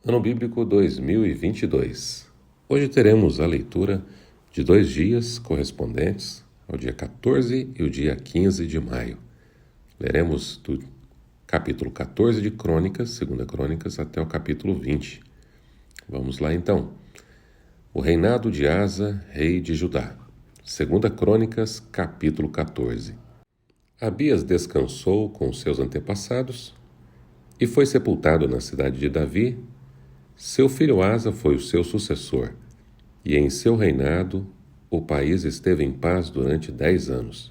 Ano Bíblico 2022. Hoje teremos a leitura de 2 dias correspondentes ao dia 14 e o dia 15 de maio. Leremos do capítulo 14 de Crônicas, 2 Crônicas, até o capítulo 20. Vamos lá então. O reinado de Asa, rei de Judá. 2 Crônicas, capítulo 14. Abias descansou com seus antepassados e foi sepultado na cidade de Davi. Seu filho Asa foi o seu sucessor, e em seu reinado o país esteve em paz durante 10 anos.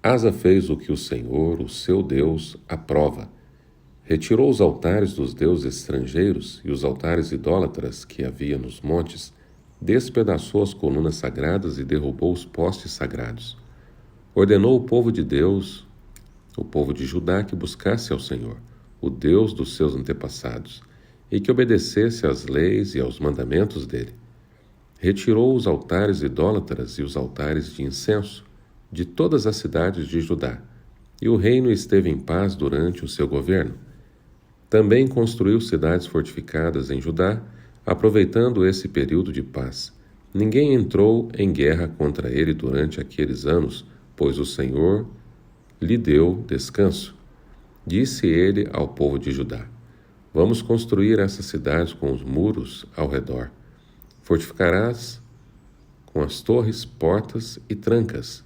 Asa fez o que o Senhor, o seu Deus, aprova. Retirou os altares dos deuses estrangeiros e os altares idólatras que havia nos montes, despedaçou as colunas sagradas e derrubou os postes sagrados. Ordenou o povo de Deus, o povo de Judá, que buscasse ao Senhor, o Deus dos seus antepassados, e que obedecesse às leis e aos mandamentos dele. Retirou os altares idólatras e os altares de incenso de todas as cidades de Judá, e o reino esteve em paz durante o seu governo. Também construiu cidades fortificadas em Judá, aproveitando esse período de paz. Ninguém entrou em guerra contra ele durante aqueles anos, pois o Senhor lhe deu descanso. Disse ele ao povo de Judá: Vamos construir essas cidades com os muros ao redor. Fortificarás com as torres, portas e trancas.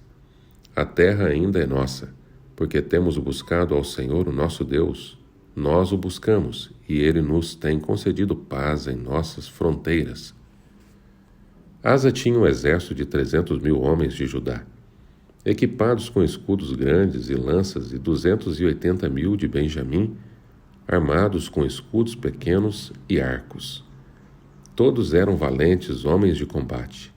A terra ainda é nossa, porque temos buscado ao Senhor, o nosso Deus. Nós o buscamos, e ele nos tem concedido paz em nossas fronteiras. Asa tinha um exército de 300.000 homens de Judá, equipados com escudos grandes e lanças, e 280.000 de Benjamim, armados com escudos pequenos e arcos. Todos eram valentes homens de combate.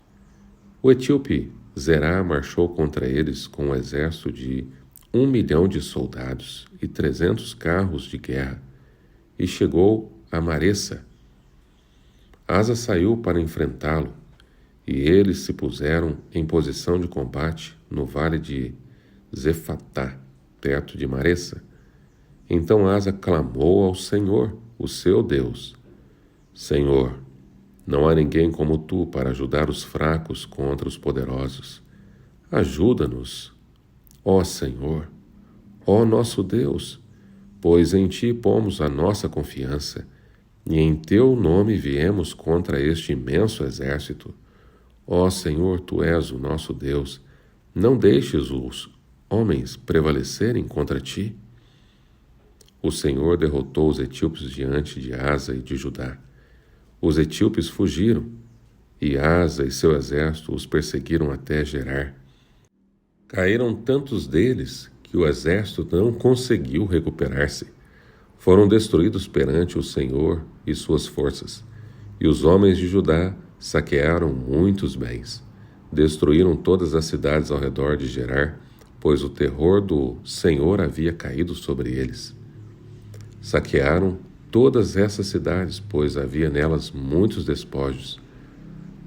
O etíope Zerá marchou contra eles com um exército de 1 milhão de soldados e 300 carros de guerra, e chegou a Maressa. Asa saiu para enfrentá-lo, e eles se puseram em posição de combate no vale de Zefatá, perto de Maressa. Então Asa clamou ao Senhor, o seu Deus: Senhor, não há ninguém como tu para ajudar os fracos contra os poderosos. Ajuda-nos, ó Senhor, ó nosso Deus, pois em ti pomos a nossa confiança, e em teu nome viemos contra este imenso exército. Ó Senhor, tu és o nosso Deus, não deixes os homens prevalecerem contra ti. O Senhor derrotou os etíopes diante de Asa e de Judá. Os etíopes fugiram, e Asa e seu exército os perseguiram até Gerar. Caíram tantos deles que o exército não conseguiu recuperar-se. Foram destruídos perante o Senhor e suas forças, e os homens de Judá saquearam muitos bens. Destruíram todas as cidades ao redor de Gerar, pois o terror do Senhor havia caído sobre eles. Saquearam todas essas cidades, pois havia nelas muitos despojos.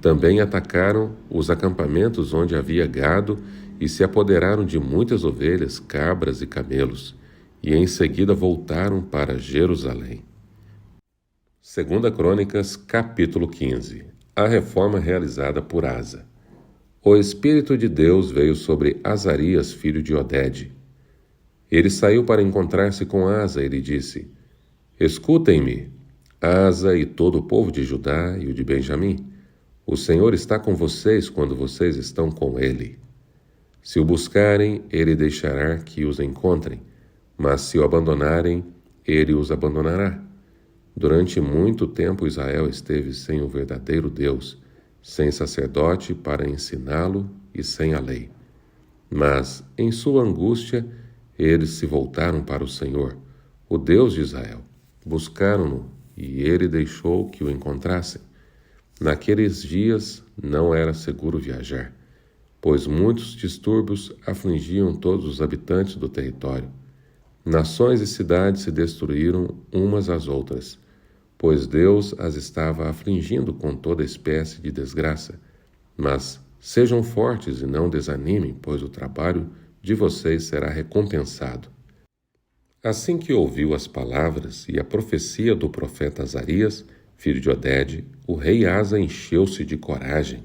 Também atacaram os acampamentos onde havia gado e se apoderaram de muitas ovelhas, cabras e camelos, e em seguida voltaram para Jerusalém. 2 Crônicas, capítulo 15. A reforma realizada por Asa. O Espírito de Deus veio sobre Azarias, filho de Odede. Ele saiu para encontrar-se com Asa e lhe disse: Escutem-me, Asa e todo o povo de Judá e o de Benjamim. O Senhor está com vocês quando vocês estão com ele. Se o buscarem, ele deixará que os encontrem, mas se o abandonarem, ele os abandonará. Durante muito tempo Israel esteve sem o verdadeiro Deus, sem sacerdote para ensiná-lo e sem a lei. Mas, em sua angústia, eles se voltaram para o Senhor, o Deus de Israel. Buscaram-no, e ele deixou que o encontrassem. Naqueles dias não era seguro viajar, pois muitos distúrbios afligiam todos os habitantes do território. Nações e cidades se destruíram umas às outras, pois Deus as estava afligindo com toda espécie de desgraça. Mas sejam fortes e não desanimem, pois o trabalho de vocês será recompensado. Assim que ouviu as palavras e a profecia do profeta Azarias, filho de Oded, o rei Asa encheu-se de coragem.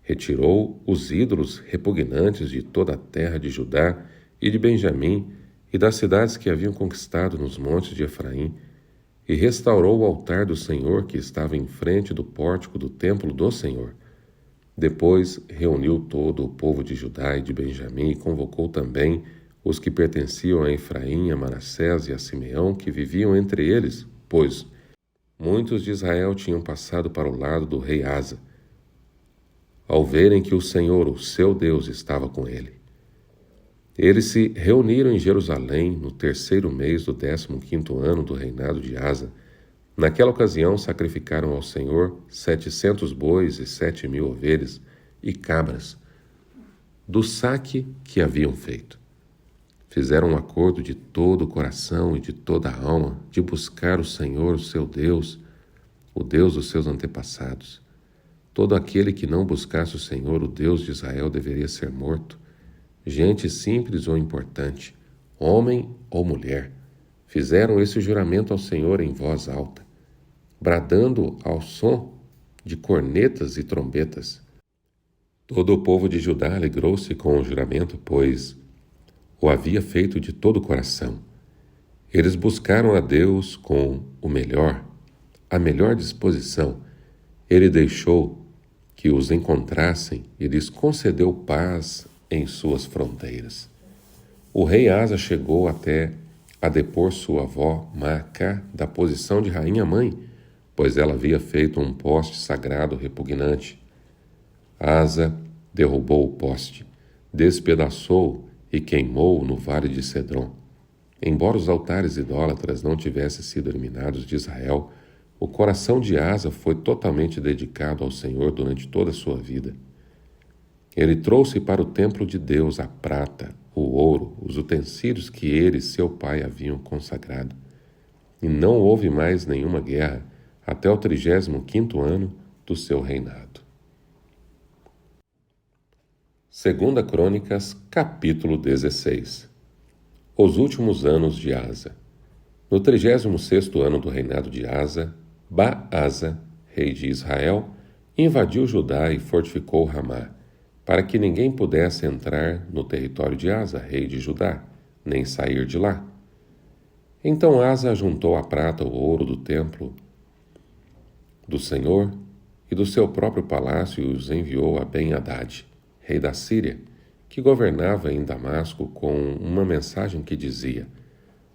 Retirou os ídolos repugnantes de toda a terra de Judá e de Benjamim e das cidades que haviam conquistado nos montes de Efraim, e restaurou o altar do Senhor que estava em frente do pórtico do templo do Senhor. Depois reuniu todo o povo de Judá e de Benjamim e convocou também os que pertenciam a Efraim, a Manassés e a Simeão, que viviam entre eles, pois muitos de Israel tinham passado para o lado do rei Asa, ao verem que o Senhor, o seu Deus, estava com ele. Eles se reuniram em Jerusalém no 3º mês do 15º ano do reinado de Asa. Naquela ocasião sacrificaram ao Senhor 700 bois e 7.000 ovelhas e cabras do saque que haviam feito. Fizeram um acordo de todo o coração e de toda a alma de buscar o Senhor, o seu Deus, o Deus dos seus antepassados. Todo aquele que não buscasse o Senhor, o Deus de Israel, deveria ser morto. Gente simples ou importante, homem ou mulher, fizeram esse juramento ao Senhor em voz alta, bradando ao som de cornetas e trombetas. Todo o povo de Judá alegrou-se com o juramento, pois o havia feito de todo o coração. Eles buscaram a Deus com o melhor, a melhor disposição. Ele deixou que os encontrassem e lhes concedeu paz em suas fronteiras. O rei Asa chegou até a depor sua avó Maacá da posição de rainha-mãe, pois ela havia feito um poste sagrado repugnante. Asa derrubou o poste, despedaçou e queimou no vale de Cedron. Embora os altares idólatras não tivessem sido eliminados de Israel, o coração de Asa foi totalmente dedicado ao Senhor durante toda a sua vida. Ele trouxe para o templo de Deus a prata, o ouro, os utensílios que ele e seu pai haviam consagrado. E não houve mais nenhuma guerra até o 35º ano do seu reinado. 2 Crônicas, capítulo 16. Os últimos anos de Asa. No 36º ano do reinado de Asa, Baasa, rei de Israel, invadiu Judá e fortificou Ramá, para que ninguém pudesse entrar no território de Asa, rei de Judá, nem sair de lá. Então Asa juntou a prata, o ouro do templo do Senhor e do seu próprio palácio e os enviou a Ben-Hadad, rei da Síria, que governava em Damasco, com uma mensagem que dizia: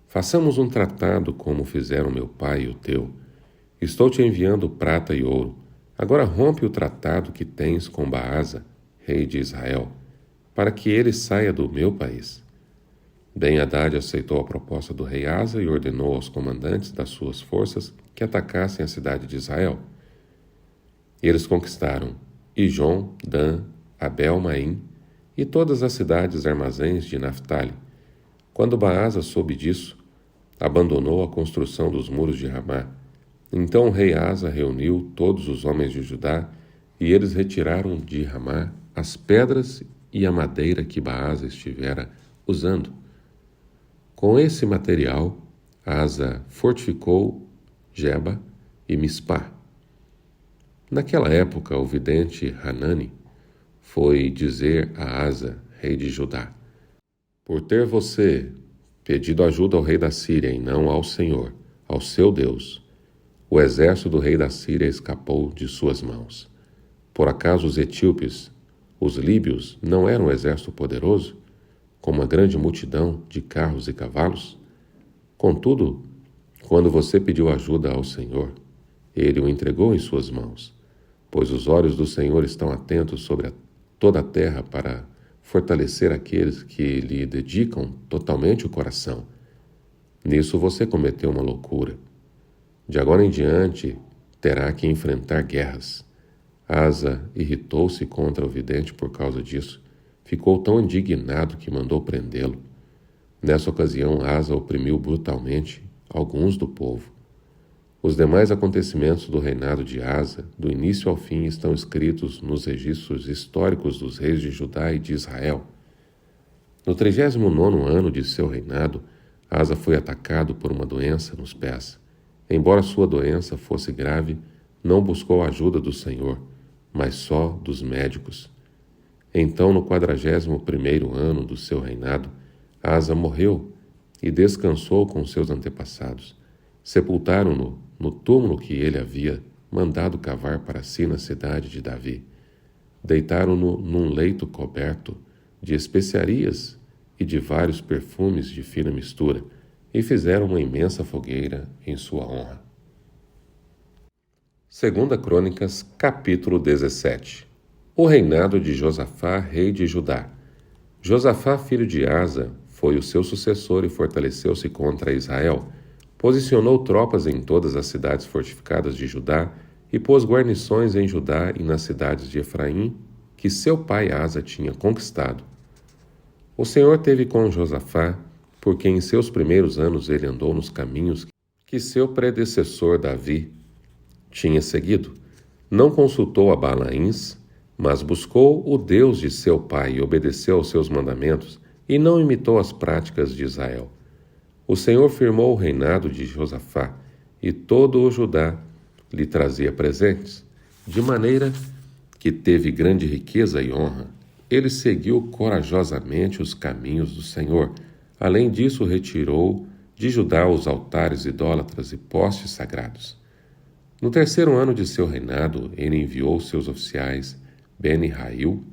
façamos um tratado como fizeram meu pai e o teu. Estou te enviando prata e ouro. Agora rompe o tratado que tens com Baasa, rei de Israel, para que ele saia do meu país. Ben-Hadad aceitou a proposta do rei Asa e ordenou aos comandantes das suas forças que atacassem a cidade de Israel. Eles conquistaram Ijon, Dan, Abel-Maim e todas as cidades armazéns de Naftali. Quando Baasa soube disso, abandonou a construção dos muros de Ramá. Então o rei Asa reuniu todos os homens de Judá e eles retiraram de Ramá as pedras e a madeira que Baasa estivera usando. Com esse material, Asa fortificou Geba e Mispá. Naquela época, o vidente Hanani foi dizer a Asa, rei de Judá: por ter você pedido ajuda ao rei da Síria e não ao Senhor, ao seu Deus, o exército do rei da Síria escapou de suas mãos. Por acaso os etíopes, os líbios, não eram um exército poderoso, com uma grande multidão de carros e cavalos? Contudo, quando você pediu ajuda ao Senhor, ele o entregou em suas mãos, pois os olhos do Senhor estão atentos sobre toda a terra para fortalecer aqueles que lhe dedicam totalmente o coração. Nisso você cometeu uma loucura. De agora em diante, terá que enfrentar guerras. Asa irritou-se contra o vidente por causa disso. Ficou tão indignado que mandou prendê-lo. Nessa ocasião, Asa oprimiu brutalmente alguns do povo. Os demais acontecimentos do reinado de Asa, do início ao fim, estão escritos nos registros históricos dos reis de Judá e de Israel. No 39º ano de seu reinado, Asa foi atacado por uma doença nos pés. Embora sua doença fosse grave, não buscou a ajuda do Senhor, mas só dos médicos. Então, no 41º ano do seu reinado, Asa morreu e descansou com seus antepassados. Sepultaram-no no túmulo que ele havia mandado cavar para si na cidade de Davi. Deitaram-no num leito coberto de especiarias e de vários perfumes de fina mistura, e fizeram uma imensa fogueira em sua honra. 2 Crônicas, capítulo 17. O reinado de Josafá, rei de Judá. Josafá, filho de Asa, foi o seu sucessor e fortaleceu-se contra Israel. Posicionou tropas em todas as cidades fortificadas de Judá e pôs guarnições em Judá e nas cidades de Efraim, que seu pai Asa tinha conquistado. O Senhor teve com Josafá, porque em seus primeiros anos ele andou nos caminhos que seu predecessor Davi tinha seguido. Não consultou a Balaíns, mas buscou o Deus de seu pai e obedeceu aos seus mandamentos, e não imitou as práticas de Israel. O Senhor firmou o reinado de Josafá, e todo o Judá lhe trazia presentes, de maneira que teve grande riqueza e honra. Ele seguiu corajosamente os caminhos do Senhor. Além disso, retirou de Judá os altares idólatras e postes sagrados. No 3º ano de seu reinado, ele enviou seus oficiais Beni-Rail,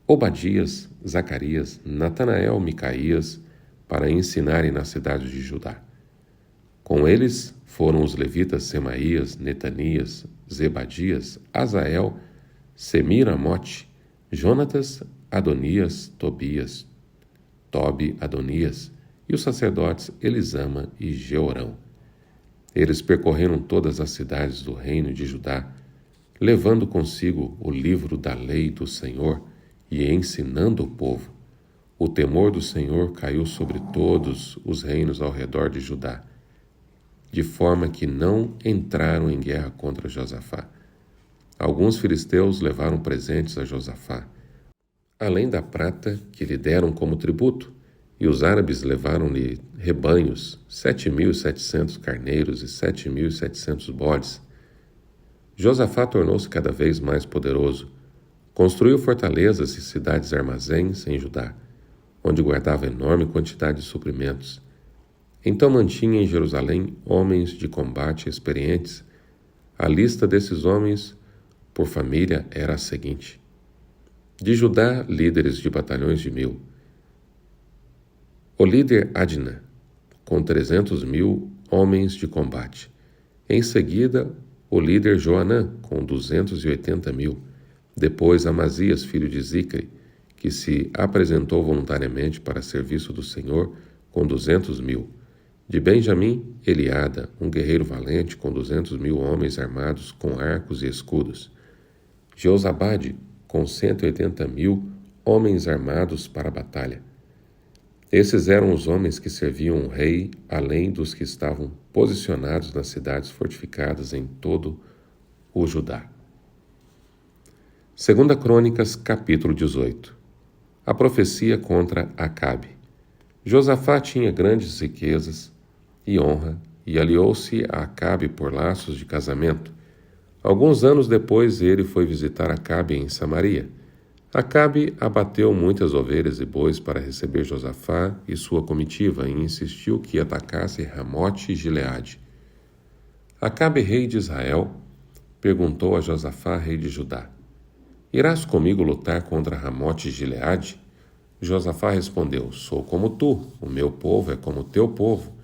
Obadias, Zacarias, Natanael, Micaías, para ensinarem na cidade de Judá. Com eles foram os levitas Semaías, Netanias, Zebadias, Asael, Semiramote, Jonatas, Adonias, Tobias, Tobi, Adonias, e os sacerdotes Elisama e Jeorão. Eles percorreram todas as cidades do reino de Judá, levando consigo o livro da lei do Senhor e ensinando o povo. O temor do Senhor caiu sobre todos os reinos ao redor de Judá, de forma que não entraram em guerra contra Josafá. Alguns filisteus levaram presentes a Josafá, além da prata que lhe deram como tributo, e os árabes levaram-lhe rebanhos, 7.700 carneiros e 7.700 bodes. Josafá tornou-se cada vez mais poderoso. Construiu fortalezas e cidades armazéns em Judá, onde guardava enorme quantidade de suprimentos. Então mantinha em Jerusalém homens de combate experientes. A lista desses homens por família era a seguinte: de Judá, líderes de batalhões de 1.000. O líder Adna, com 300.000 homens de combate. Em seguida, o líder Joanã, com 280.000. Depois, Amazias, filho de Zicre, que se apresentou voluntariamente para serviço do Senhor, com 200.000. De Benjamim, Eliada, um guerreiro valente, com 200.000 homens armados com arcos e escudos. Jeozabade, com 180.000 homens armados para a batalha. Esses eram os homens que serviam o rei, além dos que estavam posicionados nas cidades fortificadas em todo o Judá. 2 Crônicas, capítulo 18. A profecia contra Acabe. Josafá tinha grandes riquezas e honra, e aliou-se a Acabe por laços de casamento. Alguns anos depois, ele foi visitar Acabe em Samaria. Acabe abateu muitas ovelhas e bois para receber Josafá e sua comitiva e insistiu que atacasse Ramote e Gileade. Acabe, rei de Israel, perguntou a Josafá, rei de Judá: Irás comigo lutar contra Ramote e Gileade? Josafá respondeu: Sou como tu, o meu povo é como o teu povo.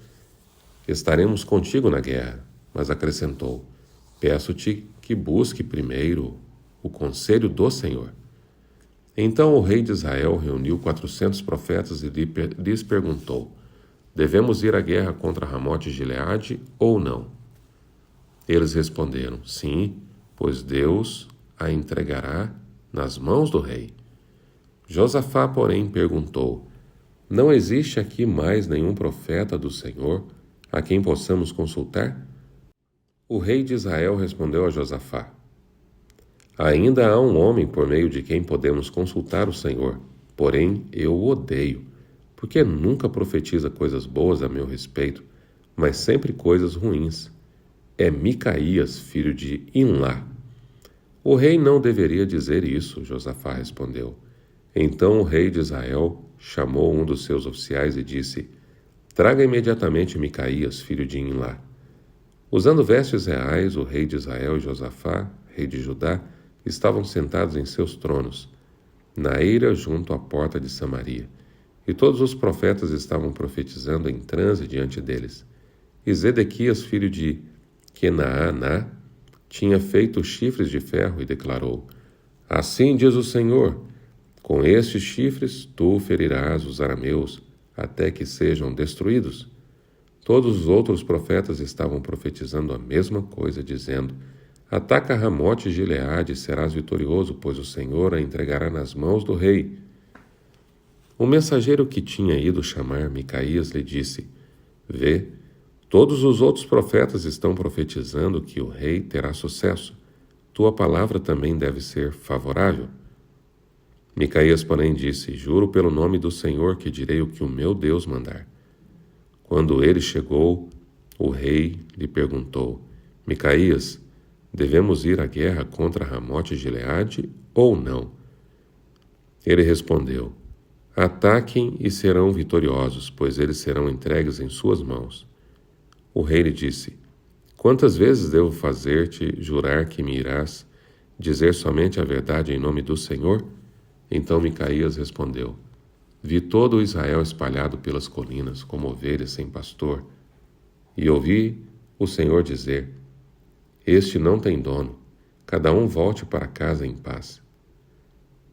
Estaremos contigo na guerra. Mas acrescentou: Peço-te que busque primeiro o conselho do Senhor. Então o rei de Israel reuniu 400 profetas e lhes perguntou: Devemos ir à guerra contra Ramote e Gileade ou não? Eles responderam: Sim, pois Deus a entregará nas mãos do rei. Josafá, porém, perguntou: Não existe aqui mais nenhum profeta do Senhor a quem possamos consultar? O rei de Israel respondeu a Josafá: Ainda há um homem por meio de quem podemos consultar o Senhor, porém eu o odeio, porque nunca profetiza coisas boas a meu respeito, mas sempre coisas ruins. é Micaías, filho de Imlá. O rei não deveria dizer isso, Josafá respondeu. Então o rei de Israel chamou um dos seus oficiais e disse: Traga imediatamente Micaías, filho de Imlá. Usando vestes reais, o rei de Israel e Josafá, rei de Judá, estavam sentados em seus tronos, na eira junto à porta de Samaria. E todos os profetas estavam profetizando em transe diante deles. E Zedequias, filho de Quenaaná, tinha feito chifres de ferro e declarou: Assim diz o Senhor, com estes chifres tu ferirás os arameus, até que sejam destruídos. Todos os outros profetas estavam profetizando a mesma coisa, dizendo: Ataca Ramote de Gileade e serás vitorioso, pois o Senhor a entregará nas mãos do rei. O mensageiro que tinha ido chamar Micaías lhe disse: Vê, todos os outros profetas estão profetizando que o rei terá sucesso. Tua palavra também deve ser favorável. Micaías, porém, disse: Juro pelo nome do Senhor que direi o que o meu Deus mandar. Quando ele chegou, o rei lhe perguntou: Micaías, devemos ir à guerra contra Ramote de Gileade ou não? Ele respondeu: Ataquem e serão vitoriosos, pois eles serão entregues em suas mãos. O rei lhe disse: Quantas vezes devo fazer-te jurar que me irás dizer somente a verdade em nome do Senhor? Então Micaías respondeu: Vi todo o Israel espalhado pelas colinas, como ovelhas sem pastor, e ouvi o Senhor dizer: Este não tem dono, cada um volte para casa em paz.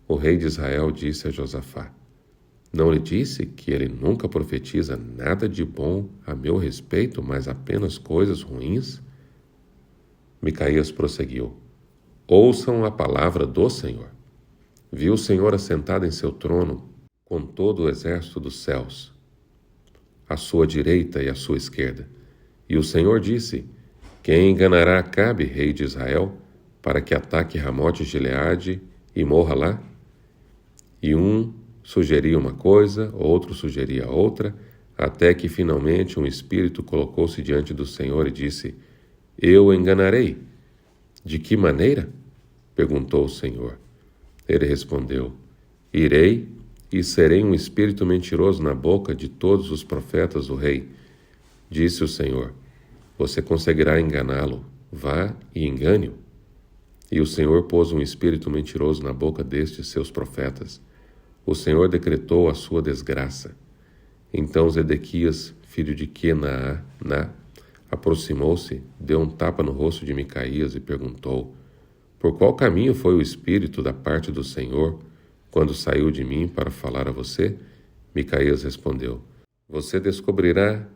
O rei de Israel disse a Josafá: Não lhe disse que ele nunca profetiza nada de bom a meu respeito, mas apenas coisas ruins? Micaías prosseguiu: Ouçam a palavra do Senhor. Viu o Senhor assentado em seu trono, com todo o exército dos céus, à sua direita e à sua esquerda. E o Senhor disse: Quem enganará Acabe, rei de Israel, para que ataque Ramote de Gileade e morra lá? E um sugeria uma coisa, outro sugeria outra, até que finalmente um espírito colocou-se diante do Senhor e disse: Eu o enganarei. De que maneira? Perguntou o Senhor. Ele respondeu: Irei e serei um espírito mentiroso na boca de todos os profetas do rei. Disse o Senhor: Você conseguirá enganá-lo. Vá e engane-o. E o Senhor pôs um espírito mentiroso na boca destes seus profetas. O Senhor decretou a sua desgraça. Então Zedequias, filho de Quenaaná, aproximou-se, deu um tapa no rosto de Micaías e perguntou: Por qual caminho foi o espírito da parte do Senhor quando saiu de mim para falar a você? Micaías respondeu: Você descobrirá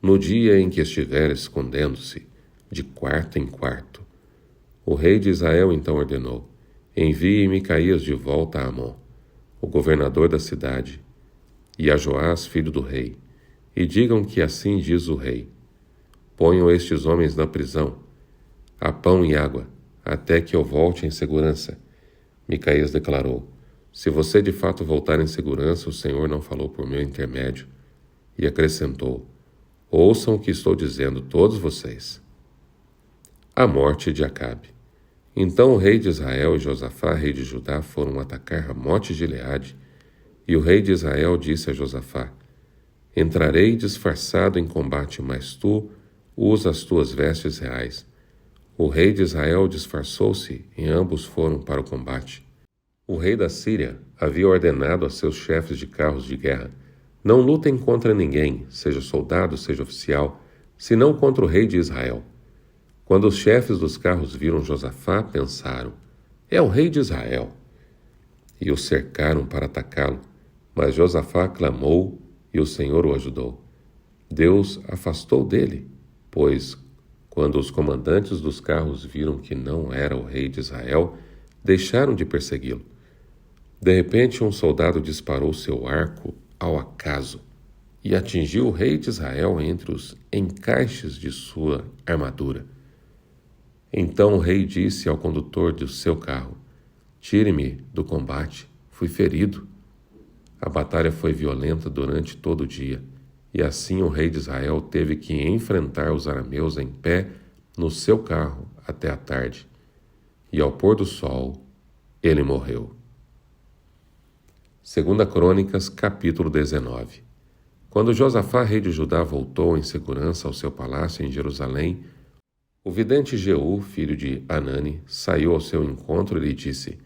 no dia em que estiver escondendo-se, de quarto em quarto. O rei de Israel então ordenou: Envie Micaías de volta a Amon, o governador da cidade, e a Joás, filho do rei, e digam que assim diz o rei: Ponham estes homens na prisão, há pão e água, até que eu volte em segurança. Micaías declarou: Se você de fato voltar em segurança, o Senhor não falou por meu intermédio. E acrescentou: Ouçam o que estou dizendo, todos vocês. A morte de Acabe. Então o rei de Israel e Josafá, rei de Judá, foram atacar Ramote de Gileade, e o rei de Israel disse a Josafá: Entrarei disfarçado em combate, mas tu usa as tuas vestes reais. O rei de Israel disfarçou-se e ambos foram para o combate. O rei da Síria havia ordenado a seus chefes de carros de guerra: Não lutem contra ninguém, seja soldado, seja oficial, senão contra o rei de Israel. Quando os chefes dos carros viram Josafá, pensaram: É o rei de Israel. E o cercaram para atacá-lo, mas Josafá clamou e o Senhor o ajudou. Deus afastou dele, pois, quando os comandantes dos carros viram que não era o rei de Israel, deixaram de persegui-lo. De repente, um soldado disparou seu arco ao acaso e atingiu o rei de Israel entre os encaixes de sua armadura. Então o rei disse ao condutor do seu carro: Tire-me do combate, fui ferido. A batalha foi violenta durante todo o dia, e assim o rei de Israel teve que enfrentar os arameus em pé no seu carro até a tarde, e ao pôr do sol ele morreu. 2 Crônicas, capítulo 19. Quando Josafá, rei de Judá, voltou em segurança ao seu palácio em Jerusalém, o vidente Jeú, filho de Hanani, saiu ao seu encontro e lhe disse: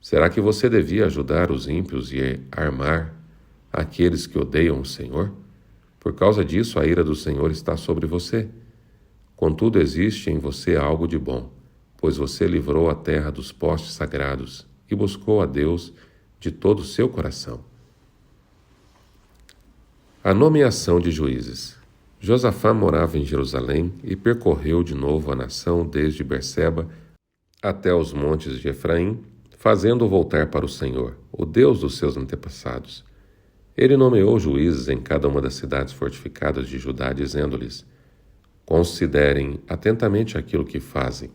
Será que você devia ajudar os ímpios e armar aqueles que odeiam o Senhor? Por causa disso, a ira do Senhor está sobre você. Contudo, existe em você algo de bom, pois você livrou a terra dos postes sagrados e buscou a Deus de todo o seu coração. A nomeação de juízes. Josafá morava em Jerusalém e percorreu de novo a nação desde Berseba até os montes de Efraim, fazendo-o voltar para o Senhor, o Deus dos seus antepassados. Ele nomeou juízes em cada uma das cidades fortificadas de Judá, dizendo-lhes: Considerem atentamente aquilo que fazem,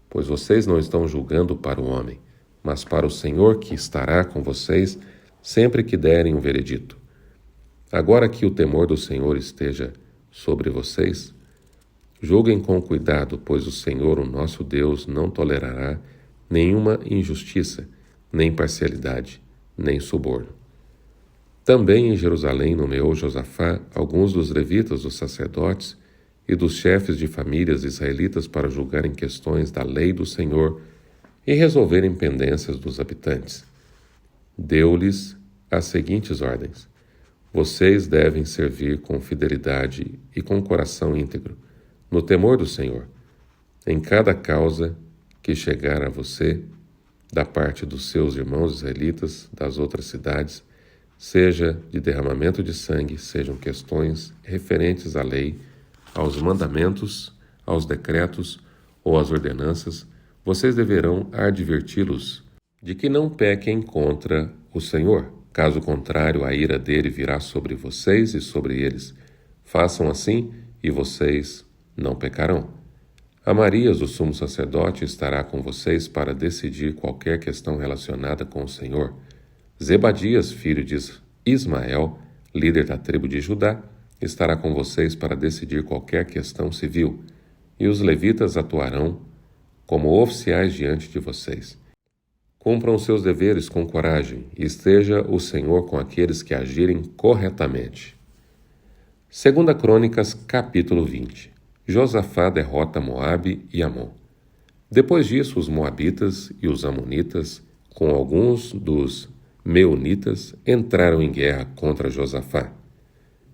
pois vocês não estão julgando para o homem, mas para o Senhor, que estará com vocês sempre que derem um veredito. Agora que o temor do Senhor esteja sobre vocês, julguem com cuidado, pois o Senhor, o nosso Deus, não tolerará nenhuma injustiça, nem parcialidade, nem suborno. Também em Jerusalém nomeou Josafá alguns dos levitas, dos sacerdotes e dos chefes de famílias israelitas para julgarem questões da lei do Senhor e resolverem pendências dos habitantes. Deu-lhes as seguintes ordens: Vocês devem servir com fidelidade e com coração íntegro, no temor do Senhor, em cada causa que chegar a você, da parte dos seus irmãos israelitas das outras cidades, seja de derramamento de sangue, sejam questões referentes à lei, aos mandamentos, aos decretos ou às ordenanças, vocês deverão adverti-los de que não pequem contra o Senhor. Caso contrário, a ira dele virá sobre vocês e sobre eles. Façam assim e vocês não pecarão. Amarias, o sumo sacerdote, estará com vocês para decidir qualquer questão relacionada com o Senhor. Zebadias, filho de Ismael, líder da tribo de Judá, estará com vocês para decidir qualquer questão civil, e os levitas atuarão como oficiais diante de vocês. Cumpram seus deveres com coragem, e esteja o Senhor com aqueles que agirem corretamente. 2 Crônicas, capítulo 20. Josafá derrota Moabe e Amon. Depois disso, os moabitas e os amonitas, com alguns dos meunitas, entraram em guerra contra Josafá.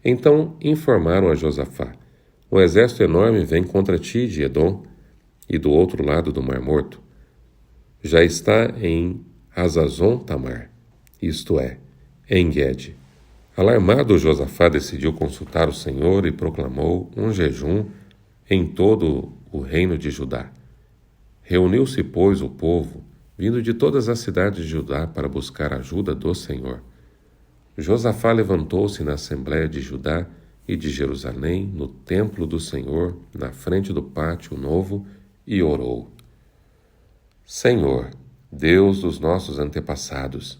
Então informaram a Josafá: Um exército enorme vem contra ti de Edom e do outro lado do Mar Morto. Já está em Hazazon Tamar, isto é, em Gede. Alarmado, Josafá decidiu consultar o Senhor e proclamou um jejum em todo o reino de Judá. Reuniu-se, pois, o povo, vindo de todas as cidades de Judá, para buscar a ajuda do Senhor. Josafá levantou-se na Assembleia de Judá e de Jerusalém, no templo do Senhor, na frente do pátio novo, e orou: Senhor, Deus dos nossos antepassados,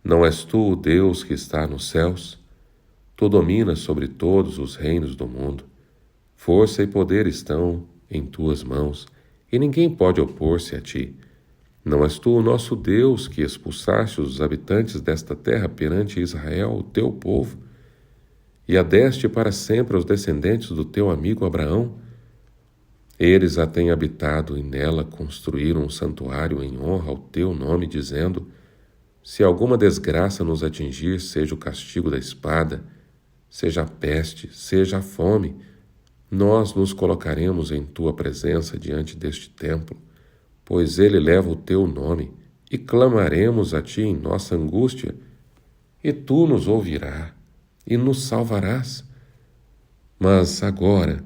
não és tu o Deus que está nos céus? Tu dominas sobre todos os reinos do mundo. Força e poder estão em tuas mãos, e ninguém pode opor-se a ti. Não és tu o nosso Deus que expulsaste os habitantes desta terra perante Israel, o teu povo, e a deste para sempre aos descendentes do teu amigo Abraão? Eles a têm habitado e nela construíram um santuário em honra ao teu nome, dizendo: Se alguma desgraça nos atingir, seja o castigo da espada, seja a peste, seja a fome, nós nos colocaremos em tua presença diante deste templo, pois ele leva o teu nome, e clamaremos a ti em nossa angústia, e tu nos ouvirás e nos salvarás. Mas agora,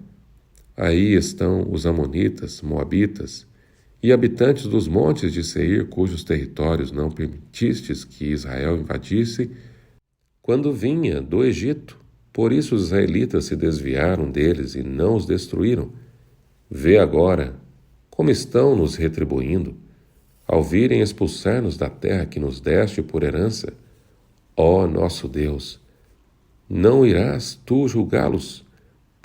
aí estão os amonitas, moabitas e habitantes dos montes de Seir, cujos territórios não permitistes que Israel invadisse quando vinha do Egito. Por isso os israelitas se desviaram deles e não os destruíram. Vê agora como estão nos retribuindo, ao virem expulsar-nos da terra que nos deste por herança. Ó nosso Deus, não irás tu julgá-los?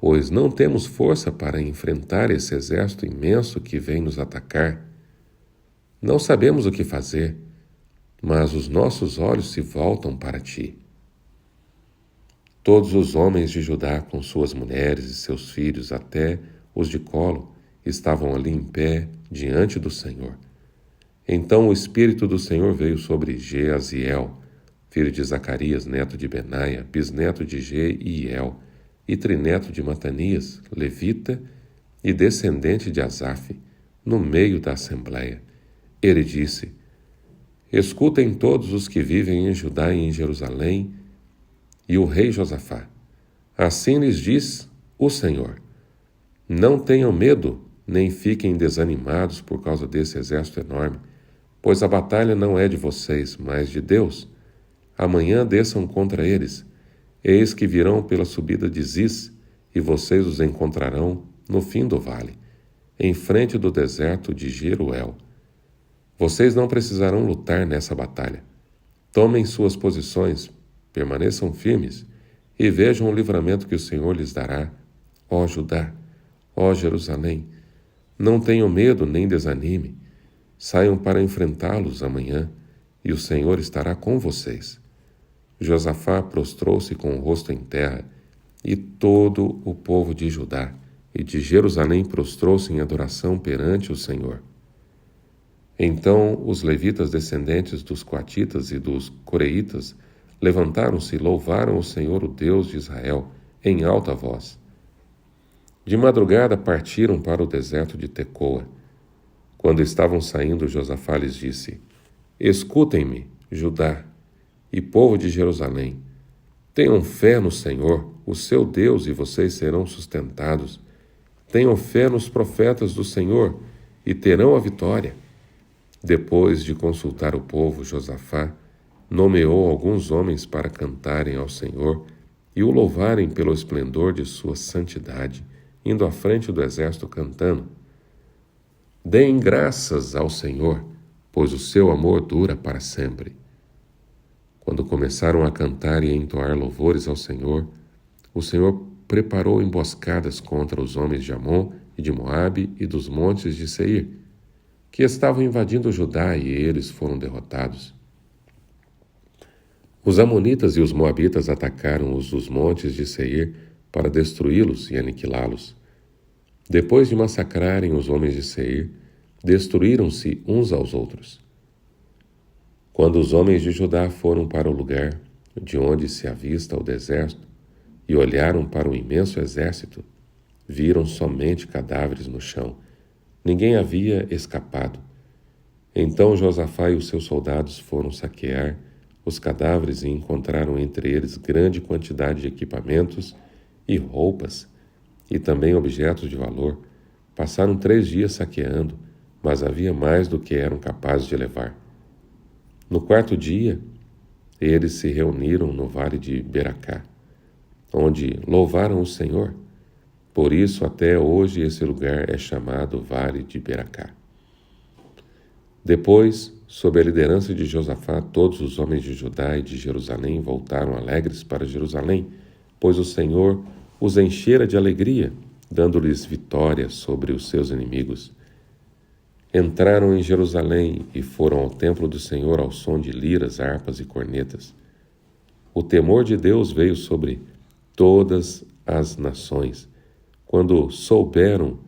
pois não temos força para enfrentar esse exército imenso que vem nos atacar. Não sabemos o que fazer, mas os nossos olhos se voltam para ti. Todos os homens de Judá, com suas mulheres e seus filhos, até os de colo, estavam ali em pé diante do Senhor. Então o Espírito do Senhor veio sobre Jeaziel, filho de Zacarias, neto de Benaia, bisneto de Jeiel, e trineto de Matanias, levita e descendente de Asaf, no meio da assembleia. Ele disse: Escutem todos os que vivem em Judá e em Jerusalém, e o rei Josafá. Assim lhes diz o Senhor: Não tenham medo, nem fiquem desanimados por causa desse exército enorme, pois a batalha não é de vocês, mas de Deus. Amanhã desçam contra eles. Eis que virão pela subida de Ziz, e vocês os encontrarão no fim do vale, em frente do deserto de Jeruel. Vocês não precisarão lutar nessa batalha. Tomem suas posições, permaneçam firmes, e vejam o livramento que o Senhor lhes dará, ó Judá, ó Jerusalém. Não tenham medo nem desanime. Saiam para enfrentá-los amanhã, e o Senhor estará com vocês. Josafá prostrou-se com o rosto em terra, e todo o povo de Judá e de Jerusalém prostrou-se em adoração perante o Senhor. Então os levitas descendentes dos coatitas e dos coreitas levantaram-se e louvaram o Senhor, o Deus de Israel, em alta voz. De madrugada partiram para o deserto de Tecoa. Quando estavam saindo, Josafá lhes disse: Escutem-me, Judá e povo de Jerusalém. Tenham fé no Senhor, o seu Deus, e vocês serão sustentados. Tenham fé nos profetas do Senhor, e terão a vitória. Depois de consultar o povo, Josafá nomeou alguns homens para cantarem ao Senhor e o louvarem pelo esplendor de sua santidade, indo à frente do exército cantando: Deem graças ao Senhor, pois o seu amor dura para sempre. Quando começaram a cantar e a entoar louvores ao Senhor, o Senhor preparou emboscadas contra os homens de Amon e de Moabe e dos montes de Seir, que estavam invadindo Judá, e eles foram derrotados. Os amonitas e os moabitas atacaram os dos montes de Seir para destruí-los e aniquilá-los. Depois de massacrarem os homens de Seir, destruíram-se uns aos outros. Quando os homens de Judá foram para o lugar de onde se avista o deserto e olharam para o imenso exército, viram somente cadáveres no chão. Ninguém havia escapado. Então Josafá e os seus soldados foram saquear os cadáveres e encontraram entre eles grande quantidade de equipamentos e roupas, e também objetos de valor. Passaram 3 dias saqueando, mas havia mais do que eram capazes de levar. No 4º dia, eles se reuniram no vale de Beracá, onde louvaram o Senhor. Por isso, até hoje, esse lugar é chamado Vale de Beracá. Depois, sob a liderança de Josafá, todos os homens de Judá e de Jerusalém voltaram alegres para Jerusalém, pois o Senhor os enchera de alegria, dando-lhes vitória sobre os seus inimigos. Entraram em Jerusalém e foram ao templo do Senhor ao som de liras, harpas e cornetas. O temor de Deus veio sobre todas as nações, quando souberam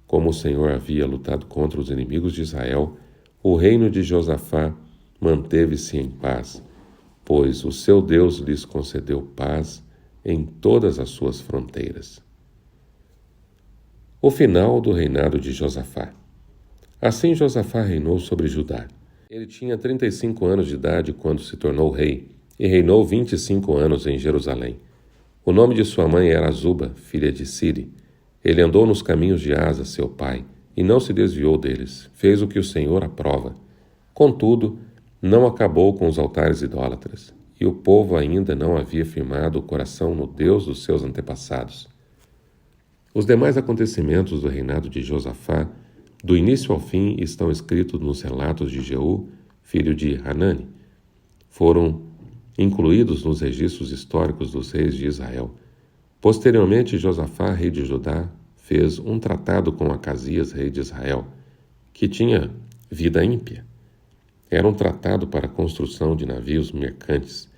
como o Senhor havia lutado contra os inimigos de Israel. O reino de Josafá manteve-se em paz, pois o seu Deus lhes concedeu paz em todas as suas fronteiras. O final do reinado de Josafá. Assim Josafá reinou sobre Judá. Ele tinha 35 anos de idade quando se tornou rei, e reinou 25 anos em Jerusalém. O nome de sua mãe era Azuba, filha de Siri. Ele andou nos caminhos de Asa, seu pai, e não se desviou deles. Fez o que o Senhor aprova. Contudo, não acabou com os altares idólatras, e o povo ainda não havia firmado o coração no Deus dos seus antepassados. Os demais acontecimentos do reinado de Josafá, do início ao fim, estão escritos nos relatos de Jeú, filho de Hanani. Foram incluídos nos registros históricos dos reis de Israel. Posteriormente, Josafá, rei de Judá, fez um tratado com Acasias, rei de Israel, que tinha vida ímpia. Era um tratado para a construção de navios mercantes.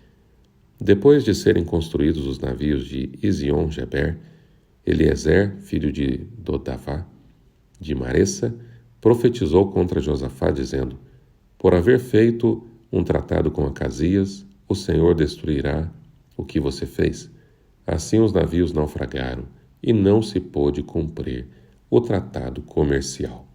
Depois de serem construídos os navios de Ezion-Geber, Eliezer, filho de Dodavá, de Maressa, profetizou contra Josafá, dizendo: por haver feito um tratado com Acasias, o Senhor destruirá o que você fez. Assim os navios naufragaram, e não se pôde cumprir o tratado comercial.